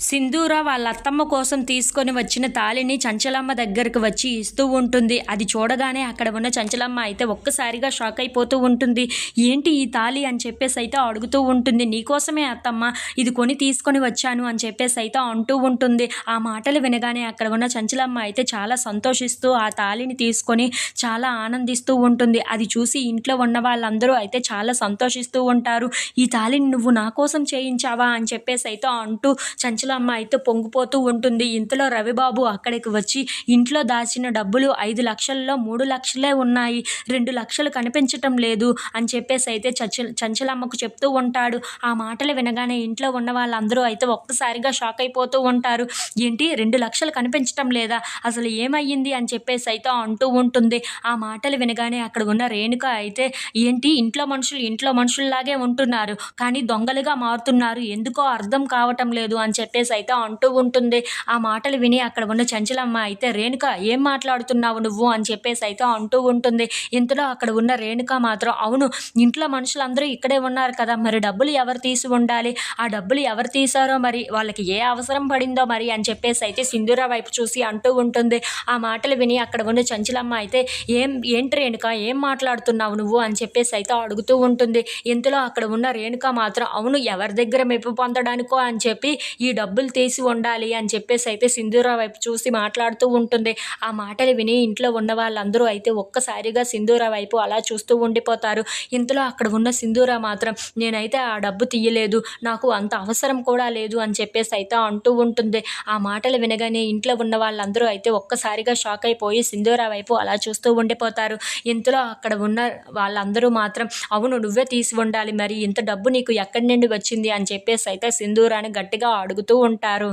సింధూర వాళ్ళ అత్తమ్మ కోసం తీసుకొని వచ్చిన తాళిని చంచలమ్మ దగ్గరకు వచ్చి ఇస్తూ ఉంటుంది. అది చూడగానే అక్కడ ఉన్న చంచలమ్మ అయితే ఒక్కసారిగా షాక్ అయిపోతూ ఉంటుంది. ఏంటి ఈ తాళి అని చెప్పేసి అయితే అడుగుతూ ఉంటుంది. నీకోసమే అత్తమ్మ ఇది కొని తీసుకొని వచ్చాను అని చెప్పేసి అయితే అంటూ ఉంటుంది. ఆ మాటలు వినగానే అక్కడ ఉన్న చంచలమ్మ అయితే చాలా సంతోషిస్తూ ఆ తాళిని తీసుకొని చాలా ఆనందిస్తూ ఉంటుంది. అది చూసి ఇంట్లో ఉన్న వాళ్ళందరూ అయితే చాలా సంతోషిస్తూ ఉంటారు. ఈ తాళిని నువ్వు నా కోసం చేయించావా అని చెప్పేసి అయితే అంటూ చంచలమ్మ అయితే పొంగిపోతూ ఉంటుంది. ఇంతలో రవిబాబు అక్కడికి వచ్చి ఇంట్లో దాచిన డబ్బులు 5 లక్షల్లో 3 లక్షలే ఉన్నాయి, 2 లక్షలు కనిపించటం లేదు అని చెప్పేసి అయితే చంచలమ్మకు చెప్తూ ఉంటాడు. ఆ మాటలు వినగానే ఇంట్లో ఉన్న వాళ్ళందరూ అయితే ఒక్కసారిగా షాక్ అయిపోతూ ఉంటారు. ఏంటి 2 లక్షలు కనిపించటం లేదా, అసలు ఏమయ్యింది అని చెప్పేసి అయితే అంటూ ఉంటుంది. ఆ మాటలు వినగానే అక్కడ ఉన్న రేణుక అయితే ఏంటి ఇంట్లో మనుషుల్లాగే ఉంటున్నారు కానీ దొంగలుగా మారుతున్నారు, ఎందుకో అర్థం కావటం లేదు అని చెప్పేసి అయితే అంటూ ఉంటుంది. ఆ మాటలు విని అక్కడ ఉన్న చంచలమ్మ అయితే రేణుక ఏం మాట్లాడుతున్నావు నువ్వు అని చెప్పేసి అయితే అంటూ ఉంటుంది. ఇంతలో అక్కడ ఉన్న రేణుక మాత్రం అవును, ఇంట్లో మనుషులందరూ ఇక్కడే ఉన్నారు కదా, మరి డబ్బులు ఎవరు తీసి ఉండాలి, ఆ డబ్బులు ఎవరు తీశారో మరి వాళ్ళకి ఏ అవసరం పడిందో మరి అని చెప్పేసి అయితే సింధూర వైపు చూసి అంటూ ఉంటుంది. ఆ మాటలు విని అక్కడ ఉన్న చంచలమ్మ అయితే ఏంటి రేణుక ఏం మాట్లాడుతున్నావు నువ్వు అని చెప్పేసి అయితే అడుగుతూ ఉంటుంది. ఇంతలో అక్కడ ఉన్న రేణుక మాత్రం అవును, ఎవరి దగ్గర మెప్పు పొందడానికో అని చెప్పి ఈ డబ్బులు తీసి ఉండాలి అని చెప్పేసి అయితే సింధూర వైపు చూసి మాట్లాడుతూ ఉంటుంది. ఆ మాటలు విని ఇంట్లో ఉన్న వాళ్ళందరూ అయితే ఒక్కసారిగా సింధూర వైపు అలా చూస్తూ ఉండిపోతారు. ఇంతలో అక్కడ ఉన్న సింధూర మాత్రం నేనైతే ఆ డబ్బు తీయలేదు, నాకు అంత అవసరం కూడా లేదు అని చెప్పేసి అయితే అంటూ ఉంటుంది. ఆ మాటలు వినగానే ఇంట్లో ఉన్న వాళ్ళందరూ అయితే ఒక్కసారిగా షాక్ అయిపోయి సింధూర వైపు అలా చూస్తూ ఉండిపోతారు. ఇంతలో అక్కడ ఉన్న వాళ్ళందరూ మాత్రం అవును, నువ్వే తీసి ఉండాలి, మరి ఇంత డబ్బు నీకు ఎక్కడి నుండి వచ్చింది అని చెప్పేసి అయితే సింధూరాని గట్టిగా అడుగుతూ ఉంటారు.